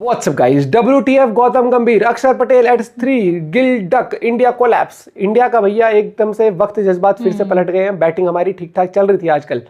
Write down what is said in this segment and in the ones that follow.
WhatsApp guys, WTF Gautam Gambhir, Akshar Patel at 3, Gill duck, India collapse. India का भैया एकदम से वक्त जज्बात फिर से पलट गए हैं। बैटिंग हमारी ठीक ठाक चल रही थी, आजकल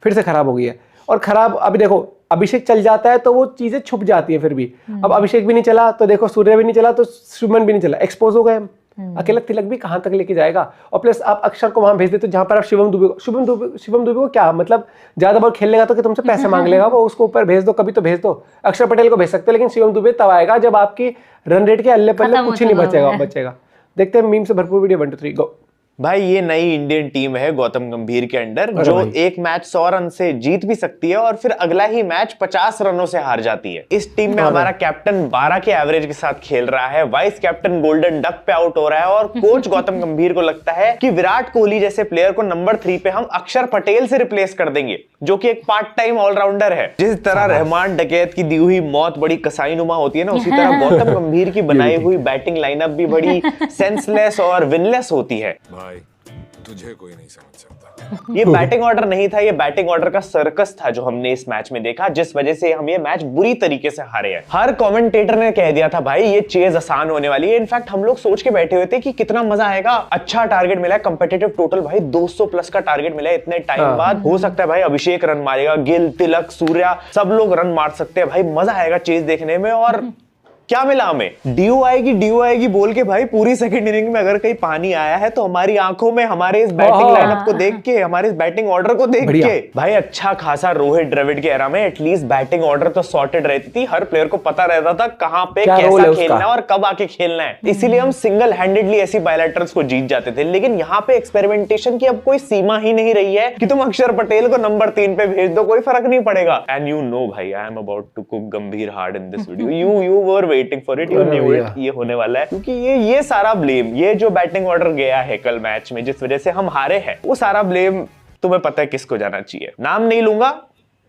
फिर से खराब हो गई है। और खराब अभी देखो, अभिषेक चल जाता है तो वो चीजें छुप जाती है फिर भी। अब अभिषेक भी नहीं चला तो देखो, सूर्य भी नहीं चला तो शुभमन भी नहीं चला, एक्सपोज हो गए हम। अकेला तिलक भी कहां तक लेके जाएगा। और प्लस आप अक्षर को वहां भेज देते, जहां पर आप शिवम दुबे को क्या मतलब, ज्यादा बॉल खेल लेगा तो कि तुमसे पैसे मांग लेगा वो, उसको ऊपर भेज दो, कभी तो भेज दो। अक्षर पटेल को भेज सकते, लेकिन शिवम दुबे तब आएगा जब आपकी रन रेट के अल्ले पल्ले कुछ ही नहीं बचेगा। देखते हैं मीम से भरपूर वीडियो। 1 2 3 गो। भाई ये नई इंडियन टीम है गौतम गंभीर के अंडर, जो एक मैच 100 रन से जीत भी सकती है और फिर अगला ही मैच 50 रनों से हार जाती है। इस टीम में हमारा कैप्टन 12 के एवरेज के साथ खेल रहा है, वाइस कैप्टन गोल्डन डक पे आउट हो रहा है और कोच गौतम गंभीर को लगता है कि विराट कोहली जैसे प्लेयर को नंबर 3 पे हम अक्षर पटेल से रिप्लेस कर देंगे, जो कि एक पार्ट टाइम ऑलराउंडर है। जिस तरह रहमान डकैत की दी हुई मौत बड़ी कसाईनुमा होती है ना, उसी तरह गौतम गंभीर की बनाई हुई बैटिंग लाइनअप भी बड़ी सेंसलेस और विनलेस होती है। तुझे कोई नहीं समझ सकता। ये बैटिंग ऑर्डर नहीं था, ये बैटिंग ऑर्डर का सर्कस था जो हमने इस मैच में देखा, जिस वजह से हम ये मैच बुरी तरीके से हारे हैं। हर कमेंटेटर ने कह दिया था भाई ये चेज आसान होने वाली है। इनफैक्ट हम लोग सोच के बैठे हुए थे कि कितना मजा आएगा, अच्छा टारगेट मिला है, कंपेटिटिव टोटल भाई 200 प्लस का टारगेट मिला है इतने टाइम बाद। हो सकता है भाई अभिषेक रन मारेगा, गिल, तिलक, सूर्या सब लोग रन मार सकते हैं भाई, मजा आएगा चेज देखने में। और क्या मिला हमें? ड्यू आएगी बोल के भाई पूरी सेकंड इनिंग में अगर कहीं पानी आया है तो हमारी आंखों में, हमारे इस बैटिंग लाइनअप को देख के, हमारे इस बैटिंग ऑर्डर को देख के भाई अच्छा खासा रोहित द्रविड़ के एरा में एटलीस्ट बैटिंग ऑर्डर तो सॉर्टेड रहती थी। हर प्लेयर को पता रहता था कहां पे कैसा खेलना है और कब आके खेलना है, इसीलिए हम सिंगल हैंडेडली ऐसी बायलैटरल्स को जीत जाते थे। लेकिन यहाँ पे एक्सपेरिमेंटेशन की अब कोई सीमा ही नहीं रही है कि तुम अक्षर पटेल को नंबर 3 पे भेज दो, कोई फर्क नहीं पड़ेगा। एंड यू नो भाई, I am about to cook Gambhir hard in this video. You were waiting for it, you knew it, ये होने वाला है। क्योंकि ये सारा ब्लेम, ये जो बैटिंग ऑर्डर गया है कल मैच में जिस वजह से हम हारे हैं, वो सारा ब्लेम तुम्हें पता है किसको जाना चाहिए। नाम नहीं लूंगा,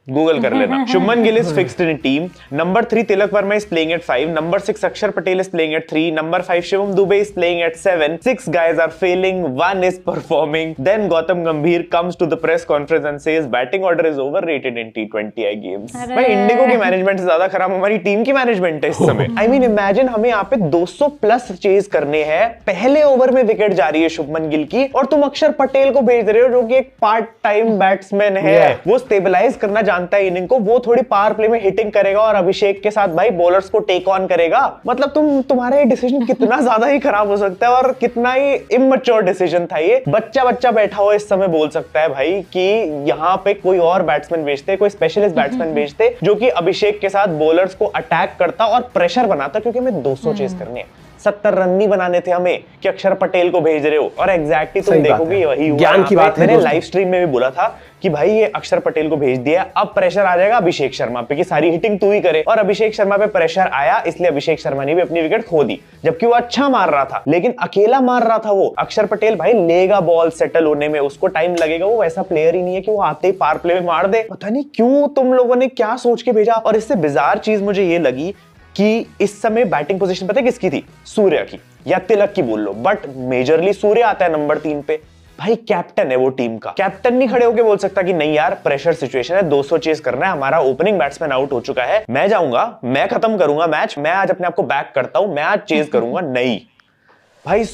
गूगल कर लेना। Shubman Gill is fixed in team. Number 3 Tilak Verma is playing at 5. Number 6 Akshar Patel is playing at 3. Number 5 Shivam Dube is playing at 7. 6 guys are failing, 1 is performing. Then Gautam Gambhir comes to the press conference and says batting order is overrated in T20I games. भाई Indigo की management से ज्यादा खराब हमारी team की management है इस समय। I mean imagine हमें यहाँ पे 200 प्लस चेज करने हैं, पहले ओवर में विकेट जा रही है शुभमन गिल की और तुम अक्षर पटेल को भेज रहे हो जो कि एक पार्ट टाइम बैट्समैन है। वो स्टेबलाइज करना जानता है इनिंग को, वो थोड़ी पावर प्ले में हिटिंग करेगा और अभिषेक के साथ भाई बॉलर्स को टेक ऑन करेगा। मतलब तुम्हारा ये डिसीजन कितना ज्यादा ही खराब हो सकता है और कितना ही इमैच्योर डिसीजन था ये। बच्चा बैठा हुआ इस समय बोल सकता है भाई कि यहाँ पे कोई और बैट्समैन भेजते, कोई स्पेशलिस्ट बैट्समैन भेजते जो कि अभिषेक के साथ बॉलर्स को अटैक करता और प्रेशर बनाता, क्योंकि हमें 200 चेस करने, 70 रन नहीं बनाने थे हमें कि अक्षर पटेल को भेज रहे हो। और एग्जैक्टली तुम देखोगे वही हुआ। ज्ञान की बात है। मैंने लाइव स्ट्रीम में भी बोला था कि भाई ये अक्षर पटेल को भेज दिया, अब प्रेशर आ जाएगा अभिषेक शर्मा पे कि सारी हिटिंग तू ही करे। और अभिषेक शर्मा पे प्रेशर आया, इसलिए अभिषेक शर्मा ने भी अपनी विकेट खो दी, जबकि वो अच्छा मार रहा था लेकिन अकेला मार रहा था वो। अक्षर पटेल भाई लेगा बॉल सेटल होने में, उसको टाइम लगेगा, वो वैसा प्लेयर ही नहीं है कि वो आते ही पावर प्ले में मार दे। पता नहीं क्यों तुम लोगों ने क्या सोच के भेजा। और इससे बिजार चीज मुझे ये लगी कि इस समय बैटिंग पोजीशन पता है किसकी थी? सूर्य की या तिलक की बोल लो, बट मेजरली सूर्य आता है नंबर 3 पे। भाई कैप्टन है वो टीम का, कैप्टन नहीं खड़े होके बोल सकता कि नहीं यार प्रेशर सिचुएशन है, 200 चेस करना है, हमारा ओपनिंग बैट्समैन आउट हो चुका है, मैं जाऊंगा, मैं खत्म करूंगा मैच, मैं आज अपने आप को बैक करता हूं, मैं आज चेस करूंगा। नहीं भाई,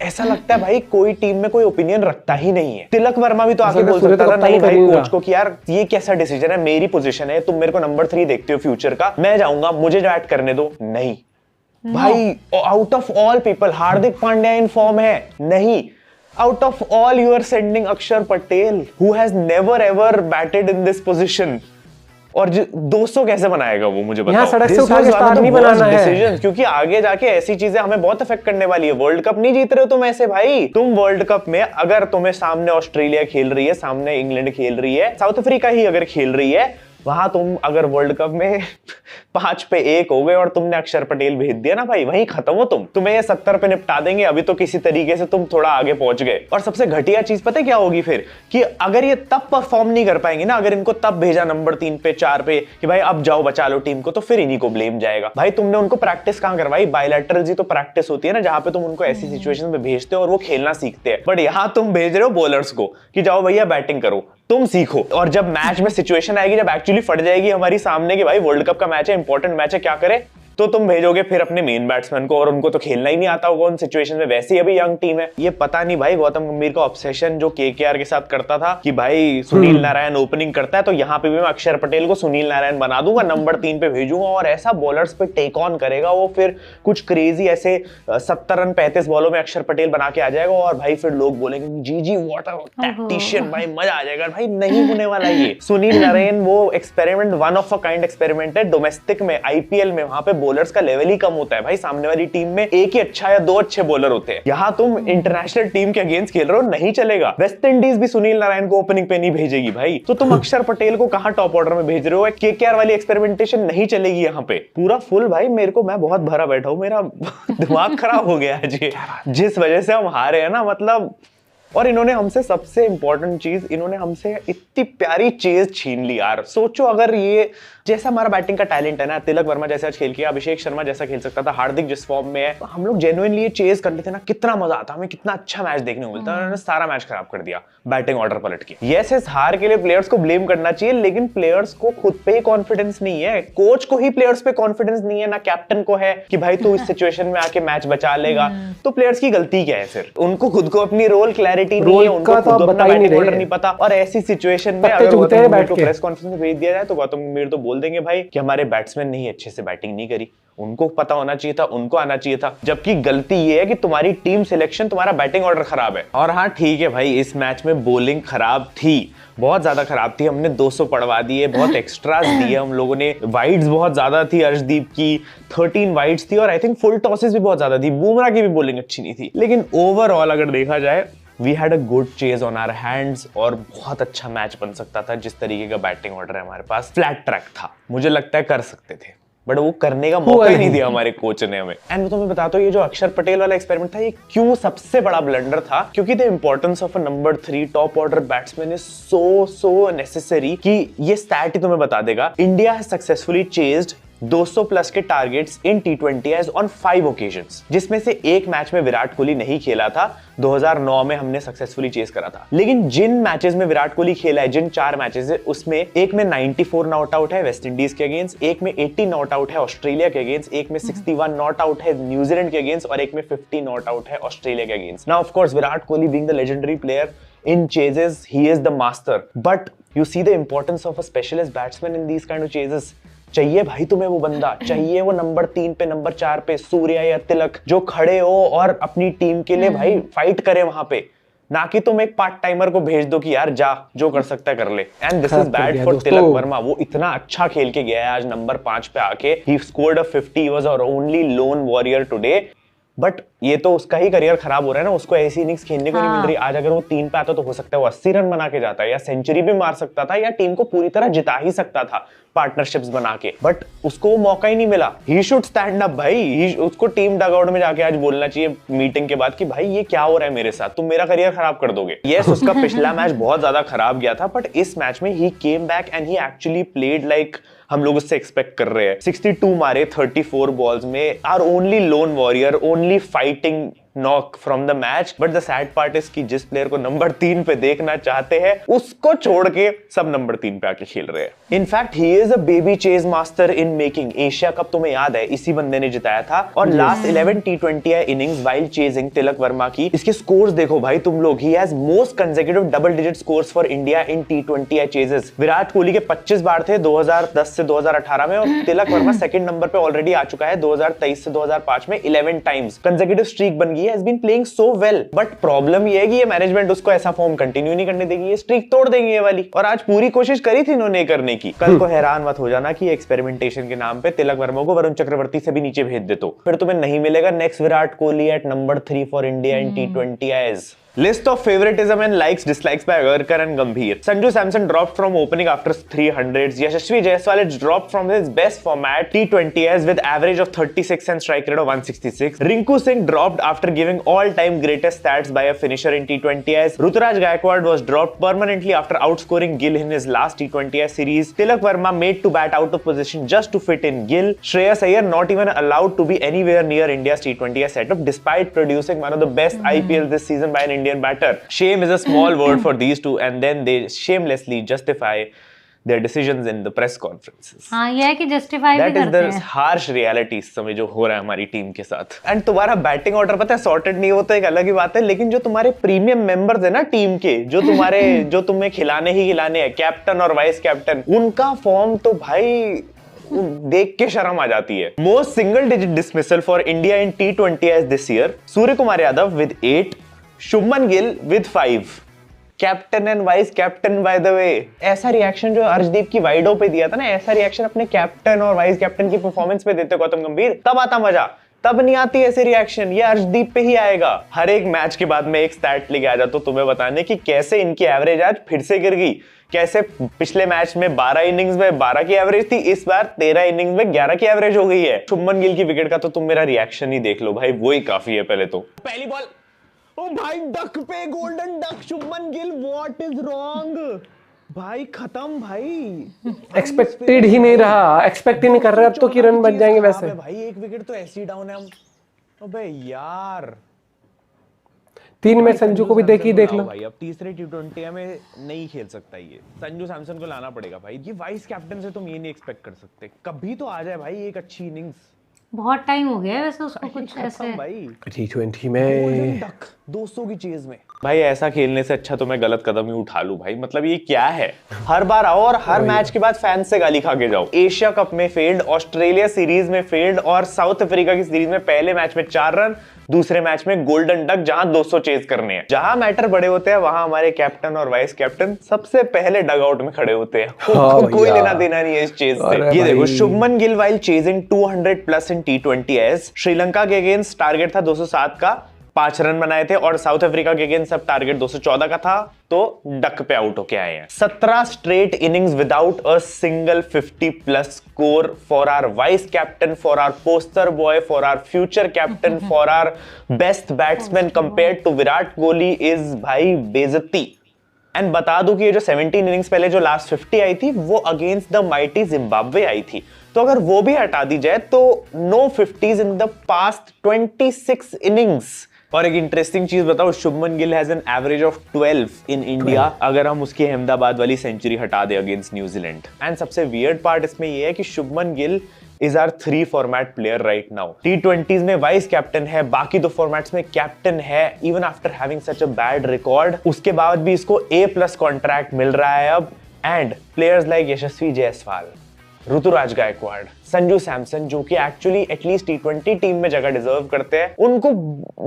ऐसा लगता है भाई कोई टीम में कोई ओपिनियन रखता ही नहीं है। तिलक वर्मा भी तो आके बोल सकता था नहीं भाई कोच को कि यार ये कैसा डिसीजन है, मेरी पोजीशन है, तुम मेरे को नंबर 3 देखते हो फ्यूचर का, मैं जाऊंगा, मुझे बैट करने दो। नहीं भाई, out of all people Hardik Pandya in form है, नहीं, out of all you are sending Akshar Patel who has never ever batted in this position. और 200 कैसे बनाएगा वो, मुझे बताओ। सड़क से उठा के स्टार नहीं बनाना है, क्योंकि आगे जाके ऐसी चीजें हमें बहुत अफेक्ट करने वाली है। वर्ल्ड कप नहीं जीत रहे हो तुम ऐसे भाई। तुम वर्ल्ड कप में अगर तुम्हें सामने ऑस्ट्रेलिया खेल रही है, सामने इंग्लैंड खेल रही है, साउथ अफ्रीका ही अगर खेल रही है, वहां तुम अगर वर्ल्ड कप में 5 पे 1 हो गए और तुमने अक्षर पटेल भेज दिया ना भाई, वहीं खत्म हो तुम। तुम्हें ये 70 पे निपटा देंगे, अभी तो किसी तरीके से तुम थोड़ा आगे पहुंच गए। और सबसे घटिया चीज पता है क्या होगी फिर, कि अगर ये तब परफॉर्म नहीं कर पाएंगे ना, अगर इनको तब भेजा नंबर 3 पे 4 पे कि भाई अब जाओ बचा लो टीम को, तो फिर इन्हीं को ब्लेम जाएगा। भाई तुमने उनको प्रैक्टिस कहां करवाई? बायलैटरल्स ही तो प्रैक्टिस होती है ना, जहां पे तुम उनको ऐसी सिचुएशन में भेजते हो और वो खेलना सीखते हैं। बट यहां तुम भेज रहे हो बॉलर्स को कि जाओ भैया बैटिंग करो, तुम सीखो। और जब मैच में सिचुएशन आएगी, जब एक्चुअली फट जाएगी हमारी सामने कि भाई वर्ल्ड कप का मैच है, इंपॉर्टेंट मैच है, क्या करे? तो तुम भेजोगे फिर अपने मेन बैट्समैन को, और उनको तो खेलना ही नहीं आता होगा उन सिचुएशन में, वैसे ही अभी यंग टीम है। ये पता नहीं भाई गौतम गंभीर का ऑब्सेशन जो केकेआर के साथ करता था कि भाई सुनील नारायण ओपनिंग करता है तो यहाँ पे भी मैं अक्षर पटेल को सुनील नारायण बना दूंगा, नंबर 3 पे भेजूंगा और ऐसा बॉलर्स पे टेक ऑन करेगा वो, फिर कुछ क्रेजी ऐसे 70 रन 35 बॉलों में अक्षर पटेल बना के आ जाएगा, और भाई फिर लोग बोलेंगे जी व्हाट अ टैक्टिशियन, भाई मजा आ जाएगा। भाई नहीं होने वाला ये। सुनील नारायण वो experiment, one of a kind experiment है। डोमेस्टिक में, आईपीएल में, वहां पे बॉलर्स का लेवल ही कम होता है भाई, सामने वाली टीम में एक ही अच्छा या 2 अच्छे बॉलर होते हैं। यहाँ तुम इंटरनेशनल टीम के अगेंस्ट खेल रहे हो, नहीं चलेगा। वेस्ट इंडीज भी सुनील नारायण को ओपनिंग पे नहीं भेजेगी भाई, तो तुम अक्षर पटेल को कहां टॉप ऑर्डर में भेज रहे हो? केकेआर वाली एक्सपेरिमेंटेशन नहीं चलेगी यहाँ पे। पूरा फुल भाई, मेरे को, मैं बहुत भरा बैठा हूं, मेरा दिमाग खराब हो गया है जी, जिस वजह से हम हारे हैं ना, मतलब। और इन्होंने हमसे सबसे इंपॉर्टेंट चीज, इन्होंने हमसे इतनी प्यारी चीज छीन ली यार। सोचो अगर ये, जैसा हमारा बैटिंग का टैलेंट है ना, तिलक वर्मा जैसा आज खेल किया, अभिषेक शर्मा जैसा खेल सकता था, हार्दिक जिस फॉर्म में है, हम लोग जेन्युइनली ये चेज कर लेते ना, कितना मजा आता, हमें कितना अच्छा मैच देखने को मिलता है। उन्होंने सारा मैच खराब कर दिया बैटिंग ऑर्डर पलट के। यस, इस हार के लिए प्लेयर्स को ब्लेम करना चाहिए, लेकिन प्लेयर्स को खुद पे ही कॉन्फिडेंस नहीं है, कोच को ही प्लेयर्स पे कॉन्फिडेंस नहीं है, ना कैप्टन को है कि भाई तू इस सिचुएशन में आके मैच बचा लेगा। तो प्लेयर्स की गलती क्या है फिर? उनको खुद को अपनी रोल क्लैरिटी नहीं है, उनको खुद अपना बैटिंग ऑर्डर नहीं पता। और ऐसी सिचुएशन में अगर गौतम गंभीर को प्रेस कॉन्फ्रेंस में भेज दिया जाए तो गौतम गंभीर तो बोल देंगे भाई कि हमारे बैट्समैन ने ही अच्छे से बैटिंग नहीं करी, उनको पता होना चाहिए था, उनको आना चाहिए था। जबकि गलती ये है कि तुम्हारी टीम सिलेक्शन, तुम्हारा बैटिंग ऑर्डर खराब है। और हाँ ठीक है भाई, इस मैच में बॉलिंग खराब थी, बहुत ज्यादा खराब थी। हमने 200 पड़वा दिए, बहुत एक्स्ट्रास दिए हम लोगों ने, वाइड्स बहुत ज्यादा थी अर्शदीप की, 13 वाइड्स थी, और आई थिंक फुल टॉसेस भी बहुत ज्यादा थी। बुमराह की भी बॉलिंग अच्छी नहीं थी, लेकिन ओवरऑल अगर देखा जाए we had a good chase on our hands, और बहुत अच्छा मैच बन सकता था। जिस तरीके का बैटिंग ऑर्डर है हमारे पास, फ्लैट ट्रैक था, मुझे लगता है कर सकते थे, बट वो करने का मौका ही नहीं दिया हमारे कोच ने हमें। एंड तो मैं बताता हूँ, ये जो अक्षर पटेल वाला एक्सपेरिमेंट था, ये क्यों सबसे बड़ा ब्लंडर था, क्योंकि the importance of a number 3 top order batsman is so necessary कि ये स्टैट ही तुम्हें बता देगा। India has successfully chased 200 plus के targets in T20 on 5 occasions, जिसमें से एक मैच में विराट कोहली नहीं खेला था। 2009 में हमने सक्सेसफुली चेस करा था। लेकिन जिन मैचेस में विराट कोहली खेला है, जिन 4 मैचेस है, उसमें एक में 94 नॉट आउट है वेस्ट इंडीज के अगेंस्ट, एक में 80 नॉट आउट है ऑस्ट्रेलिया के अगेंस्ट, एक में 61 नॉट आउट है न्यूजीलैंड के अगेंस्ट, और एक में 50 नॉट आउट है ऑस्ट्रेलिया के against. Now of course Virat Kohli being the legendary player in chases, he is the master, but you see the importance of a specialist batsman in these kind of chases. चाहिए भाई तुम्हें वो बंदा, चाहिए वो number 3 पे, नंबर 4 पे सूर्या या तिलक जो खड़े हो और अपनी टीम के लिए भाई फाइट करे वहां पे, ना कि तुम एक पार्ट टाइमर को भेज दो कि यार जा जो कर सकता है कर ले। And this is bad for Tilak Varma. वो इतना अच्छा खेल के गया है आज नंबर 5 पे आके, he scored a 50, he was our only lone warrior today, but ये तो उसका ही करियर खराब हो रहा है ना, उसको ऐसी इनिंग्स खेलने को नहीं मिल रही। आज अगर वो 3 पे आता तो हो सकता है वो 80 रन बना के जाता है, या सेंचुरी भी मार सकता था, या टीम को पूरी तरह जिता ही सकता था पार्टनरशिप्स बना के, बट उसको वो मौका ही नहीं मिला। ही शुड स्टैंड अप भाई, उसको टीम डगआउट में जाके आज बोलना चाहिए मीटिंग के बाद कि भाई ये क्या हो रहा है मेरे साथ, तुम मेरा करियर खराब कर दोगे। यस, उसका पिछला मैच बहुत ज्यादा खराब गया था, बट इस मैच में he came back and he actually played like हम लोग उससे एक्सपेक्ट कर रहे हैं। 62 मारे 34 बॉल्स में, our only lone warrior, only fighting knock from the match. But the sad part is कि जिस प्लेयर को नंबर 3 पे देखना चाहते हैं उसको छोड़ के सब नंबर 3 पे आके खेल रहे हैं। In fact he is a baby chase master in making. Asia cup तुम्हें याद है, इसी बंदे ने जिताया था, और last 11 T20 innings while chasing Tilak Varma की, इसके स्कोर्स देखो भाई तुम लोग, he has most consecutive double digit scores for India in T20 chases. Virat Kohli के 25 बार थे 2010 से 2018 में, और तिलक वर्मा सेकंड नंबर पे ऑलरेडी आ चुका है 2023 से 2005 में 11 टाइम्स। कंसेक्यूटिव स्ट्रीक बन गई, has been playing so well, but problem ये है कि ये मैनेजमेंट उसको ऐसा फॉर्म कंटिन्यू नहीं करने देगी, ये स्ट्रीक तोड़ देंगे ये वाली। और आज पूरी कोशिश करी थी इन्होंने करने की। कल को हैरान मत हो जाना कि एक्सपेरिमेंटेशन के नाम पे तिलक वर्मा को वरुण चक्रवर्ती से भी नीचे भेज दे, तो फिर तुम्हें नहीं मिलेगा next Virat Kohli at number 3 for India in T20 List of favoritism and likes dislikes by Agarkar and Gambhir. Sanju Samson dropped from opening after 300s. Yashasvi Jaiswal is dropped from his best format T20s with average of 36 and strike rate of 166. Rinku Singh dropped after giving all-time greatest stats by a finisher in T20s. Ruturaj Gaikwad was dropped permanently after outscoring Gill in his last T20s series. Tilak Verma made to bat out of position just to fit in Gill. Shreyas Iyer not even allowed to be anywhere near India's T20s setup despite producing one of the best IPLs this season by an Indian batter. Shame is a small word for these two, and then they shamelessly justify their decisions in the press conferences. हाँ, ये है कि justify भी That is करते the हैं। harsh reality इस समय जो हो रहा है हमारी टीम के साथ। एंड तुम्हारा बैटिंग ऑर्डर पता है सॉर्टेड नहीं होता, एक अलग ही बात है, लेकिन जो तुम्हारे प्रीमियम मेंबर्स है ना टीम के, जो तुम्हारे जो तुम्हें खिलाने ही खिलाने हैं, कैप्टन और वाइस कैप्टन, उनका फॉर्म तो भाई देख के शर्म आ जाती है। Most single digit dismissal for India in T20 this year, Surya Kumar Yadav with 8, Shubman Gill with 5, captain and vice captain by the way. ऐसा रिएक्शन जो अर्शदीप की वाइडो पे दिया था ना, ऐसा रिएक्शन अपने कैप्टन और वाइस कैप्टन की परफॉर्मेंस पे देते गौतम गंभीर, तब आता मजा। तब नहीं आती ऐसे रिएक्शन, ये अर्शदीप पे ही आएगा। हर एक मैच के बाद में एक स्टैट लेके आ जाता हूं तुम्हें बताने की कैसे इनकी एवरेज आज फिर से गिर गई, कैसे पिछले मैच में 12 इनिंग्स में 12 की एवरेज थी, इस बार 13 इनिंग्स में 11 की एवरेज हो गई है। शुभमन गिल की विकेट का तो तुम मेरा रिएक्शन ही देख लो भाई, वो ही काफी है। पहले तो पहली बॉल, ओ भाई डक पे golden duck, Shubman Gill what is wrong भाई, खत्म भाई। एक्सपेक्टेड ही नहीं रहा, एक्सपेक्ट ही नहीं कर रहे अब तो कि रन बच जाएंगे वैसे। भाई एक विकेट तो ऐसी डाउन है हम, अबे यार 3 में संजू को भी देख लो भाई। अब तीसरे T20 में नहीं खेल सकता ये, संजू सैमसन को लाना पड़ेगा भाई। ये वाइस कैप्टन से तुम ये नहीं एक्सपेक्ट कर सकते, कभी तो आ जाए भाई एक अच्छी इनिंग्स। बहुत टाइम हो गया है वैसे उसको कुछ ऐसे भाई T20 में 200 की चेज में भाई, ऐसा खेलने से अच्छा तो मैं गलत कदम ही उठा लूं भाई। मतलब ये क्या है, हर बार आओ और हर मैच के बाद फैंस से गाली खा के जाओ। एशिया कप में फेल्ड, ऑस्ट्रेलिया सीरीज में फेल्ड, और साउथ अफ्रीका की सीरीज में पहले मैच में 4 रन, दूसरे मैच में गोल्डन डक, जहां 200 चेज करने हैं। जहां मैटर बड़े होते हैं वहां हमारे कैप्टन और वाइस कैप्टन सबसे पहले डग आउट में खड़े होते हैं। कोई लेना देना नहीं है इस चेज से। ये देखो, Shubman Gill while chasing 200 plus in T20 Sri Lanka के अगेंस्ट टारगेट था 207 का, 5 रन बनाए थे, और साउथ अफ्रीका के अगेंस्ट सब टारगेट 214 का था, तो डक पे आउट होके आए हैं। 17 straight innings without a single 50 plus score for our vice captain, for our poster boy, for our future captain, for our best batsman compared to Virat Kohli is भाई बेइज्जती। एंड बता दूं कि ये जो 17 इनिंग्स पहले जो लास्ट 50 आई थी वो अगेंस्ट द माइटी जिम्बाब्वे आई थी, तो अगर वो भी हटा दी जाए तो no 50s in the past 26 इनिंग्स। और एक इंटरेस्टिंग चीज बताओ, Shubman Gill has an average of 12 in India, अगर हम उसकी अहमदाबाद वाली सेंचुरी हटा दे अगेंस्ट न्यूजीलैंड। एंड सबसे वियर्ड पार्ट इसमें यह है कि Shubman Gill is our 3 format player right now. T20s में वाइस कैप्टन है, बाकी 2 फॉर्मेट्स में कैप्टन है। Even after having such a bad record, उसके बाद भी इसको A+ कॉन्ट्रैक्ट मिल रहा है अब। एंड प्लेयर्स लाइक यशस्वी जायसवाल, ऋतुराज गायकवाड़, संजू सैमसन, जो कि एक्चुअली एटलीस्ट T20 टीम में जगह डिजर्व करते हैं, उनको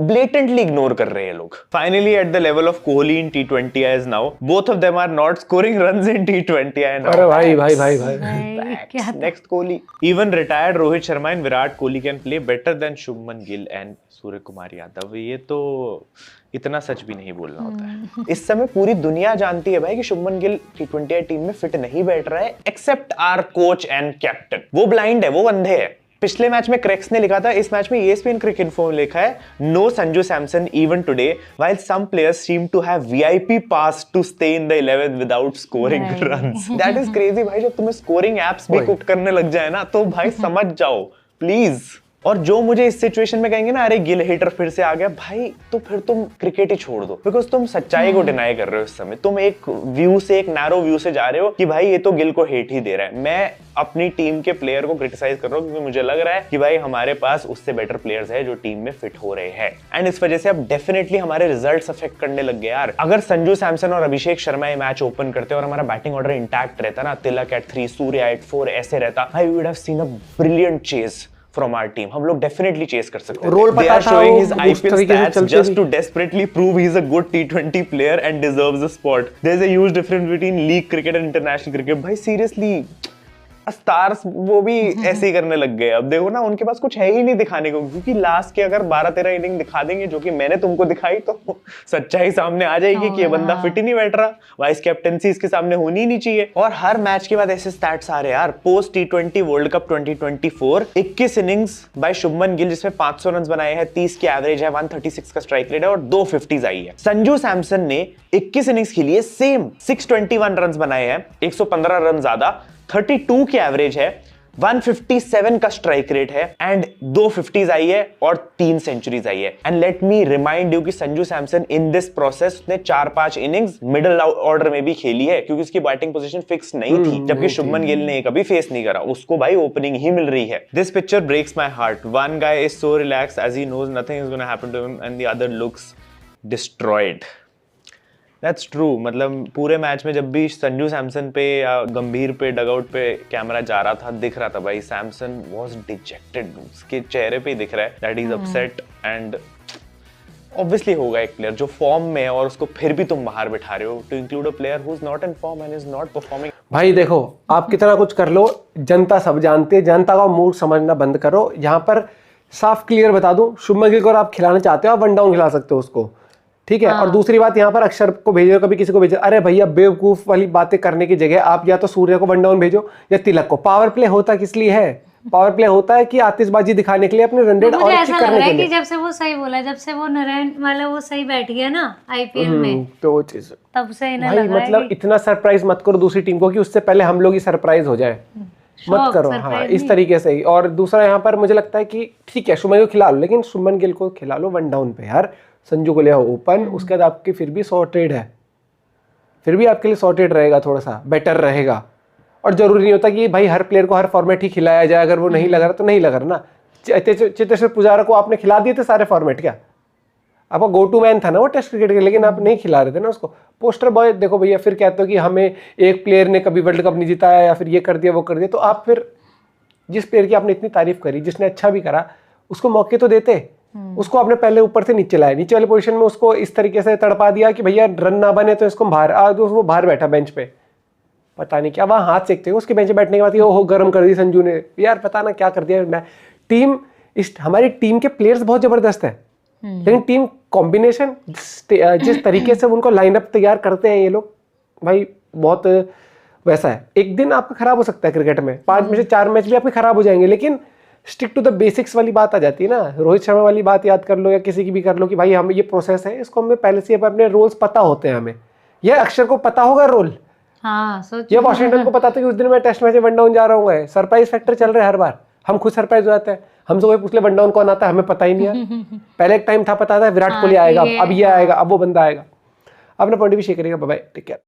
ब्लेटेंटली इग्नोर कर रहे हैं लोग। Finally at the level of Kohli in T20 as now, both of them are not scoring runs in T20 and अरे भाई भाई भाई भाई क्या next Kohli. Even retired Rohit Sharma and Virat Kohli can play better than Shubman Gill and Suryakumar Yadav. ये तो इतना सच भी नहीं बोलना होता है। इस समय पूरी दुनिया जानती है भाई कि शुभमन गिल T20 टीम में फिट नहीं बैठ रहा है, except our coach and captain. वो ब्लाइंड है, वो अंधे है। पिछले मैच में क्रेक्स ने लिखा था, इस मैच में ESPN क्रिकेट इन्फो में लिखा है, no Sanju Samson even today while some players seem to have VIP pass to stay in the 11th without scoring runs. That is crazy भाई। जब तुम्हें स्कोरिंग एप्स भी कुक करने लग जाए ना, तो भाई समझ जाओ प्लीज। और जो मुझे इस सिचुएशन में कहेंगे ना, अरे गिल हेटर फिर से आ गया, भाई तो फिर तुम क्रिकेट ही छोड़ दो, बिकॉज तुम सच्चाई को डिनाई कर रहे हो इस समय। तुम एक व्यू से, एक नैरो व्यू से जा रहे हो कि भाई ये तो गिल को हेट ही दे रहा है। मैं अपनी टीम के प्लेयर को क्रिटिसाइज कर रहा हूँ क्योंकि मुझे लग रहा है कि भाई हमारे पास उससे बेटर प्लेयर्स है जो टीम में फिट हो रहे हैं, एंड इस वजह से अब डेफिनेटली हमारे रिजल्ट्स अफेक्ट करने लग गए यार। अगर संजू सैमसन और अभिषेक शर्मा ये मैच ओपन करते और हमारा बैटिंग ऑर्डर इंटैक्ट रहता ना, तिलक एट 3, सूर्या एट 4 ऐसे रहता, भाई we would have seen a brilliant chase from our team। हम लोग definitely chase कर सकते हैं। रोल They पता are था, showing वो his उस IPL तरीके से stats चलते just भी। to desperately prove he's a good T20 player and deserves a spot। There's a huge difference between league cricket and international cricket। भाई seriously स्टार्स वो भी ऐसे ही करने लग गए। अब देखो ना, उनके पास कुछ है ही नहीं दिखाने को, क्योंकि लास्ट के अगर 12-13 इनिंग दिखा देंगे जो कि मैंने तुमको दिखाई, तो सच्चाई सामने आ जाएगी कि ये बंदा फिट ही नहीं बैठ रहा। वाइस कैप्टनसी इसके सामने होनी ही नहीं चाहिए। और हर मैच के बाद ऐसे स्टैट्स आ रहे हैं यार। Post T20 world cup 2024 21 innings bye Shubman Gill जिसमें 500 रन बनाए हैं, 30 की एवरेज है, 136 का स्ट्राइक रेट है और 2 50s आई है। संजू सैमसन ने 21 इनिंग्स खेली है, सेम 621 रन बनाए हैं, 115 रन ज्यादा, 32 की एवरेज है, 157 का स्ट्राइक रेट है एंड 2 50s आई है और 3 सेंचुरीज आई है। And let me remind you कि Sanju Samson in this process ने 4-5 इनिंग्स मिडिल ऑर्डर में भी खेली है क्योंकि उसकी बैटिंग पोजीशन फिक्स नहीं थी, जबकि शुभमन गिल ने कभी फेस नहीं करा, उसको भाई ओपनिंग ही मिल रही है। This picture breaks my heart. One guy is so relax as he knows nothing is gonna happen to him and the other looks destroyed. That's true. मतलब पूरे मैच में जब भी संजू सैमसन पे या गंभीर पे डगआउट पे कैमरा जा रहा था, दिख रहा था भाई सैमसन वाज डिजेक्टेड, उसके चेहरे पे ही दिख रहा है that he is upset. And obviously होगा एक प्लेयर जो फॉर्म में है और उसको फिर भी तुम बाहर बिठा रहे हो to include a player who is not in form and is not performing. भाई देखो, आप कितना कुछ कर लो, जनता सब जानती है, जनता का मूड समझना बंद करो। यहाँ पर साफ क्लियर बता दूं, शुभमन गिल को अगर आप खिलाना चाहते हो आप वन डाउन खिला सकते हो उसको, ठीक है। और दूसरी बात, यहाँ पर अक्षर को भेजो, कभी किसी को भेजो, अरे भैया बेवकूफ वाली बातें करने की जगह आप या तो सूर्य को वन डाउन भेजो या तिलक को। पावर प्ले होता किस लिए है? पावर प्ले होता है कि आतिशबाजी दिखाने के लिए, अपने रन रेट मुझे और ऐसा अच्छी लग करने रहा के है कि लिए। जब से वो सही बोला, जब से वो नारायण वाला वो सही बैठ गया ना आईपीएल में, तो वो चीज तब से इन्हें भाई लग रहा है मतलब कि इतना सरप्राइज मत करो दूसरी टीम को कि उससे पहले हम लोग ही सरप्राइज हो जाए, मत शॉक, करो। हाँ, सरप्राइज इस नहीं। तरीके से ही। और दूसरा यहाँ पर मुझे लगता है कि ठीक है शुभमन को खिला लो, लेकिन शुभमन गिल को खिला लो वन डाउन पे यार। संजू को ले आओ ओपन, उसके बाद आपकी फिर भी सॉर्टेड है, फिर भी आपके लिए सॉर्टेड रहेगा, थोड़ा सा बेटर रहेगा। और जरूरी नहीं होता कि भाई हर प्लेयर को हर फॉर्मेट ही खिलाया जाए, अगर वो नहीं लग रहा तो नहीं लग रहा ना। चेतेश्वर पुजारा को आपने खिला दिए थे सारे फॉर्मेट, क्या आपका गो टू मैन था ना वो टेस्ट क्रिकेट के, लेकिन आप नहीं खिला रहे थे ना उसको। पोस्टर बॉय देखो भैया, फिर कहते हो कि हमें एक प्लेयर ने कभी वर्ल्ड कप नहीं जिताया या फिर ये कर दिया वो कर दिया, तो आप फिर जिस प्लेयर की आपने इतनी तारीफ करी, जिसने अच्छा भी करा, उसको मौके तो देते। उसको आपने पहले ऊपर से नीचे लाया, नीचे वाली पोजीशन में उसको इस तरीके से तड़पा दिया कि भैया रन ना बने तो इसको बाहर, तो वो बाहर बैठा बेंच पे, पता नहीं क्या वहाँ हाथ सेकते हो उसके बेंच पे बैठने के बाद, ओहो गर्म कर दी संजू ने, यार पता ना क्या कर दिया। टीम हमारी टीम के प्लेयर्स बहुत जबरदस्त है, लेकिन टीम कॉम्बिनेशन जिस तरीके से उनको लाइनअप तैयार करते हैं ये लोग, भाई बहुत वैसा है। एक दिन आपका खराब हो सकता है क्रिकेट में, 5 में से 4 मैच भी आपके खराब हो जाएंगे, लेकिन स्टिक टू द बेसिक्स वाली बात आ जाती है ना। रोहित शर्मा वाली बात याद कर लो या किसी की भी कर लो कि भाई हम ये प्रोसेस है, इसको हमें पहले से अपने रोल्स पता होते हैं। हमें यह अक्षर को पता होगा रोल, हाँ सोच, ये वॉशिंगटन को पता था कि उस दिन मैं टेस्ट मैच में वन डाउन जा रहा हूँ। सरप्राइज फैक्टर चल रहा है हर बार, हम खुद सरप्राइज हो जाते हैं। हमसे कोई पूछ ले वन डाउन कौन आता है, हमें पता ही नहीं है। पहले एक टाइम था पता था विराट कोहली आएगा, अब ये आएगा, अब वो बंदा आएगा। अपना पॉइंट भी शेयर करेगा। Bye bye, take care.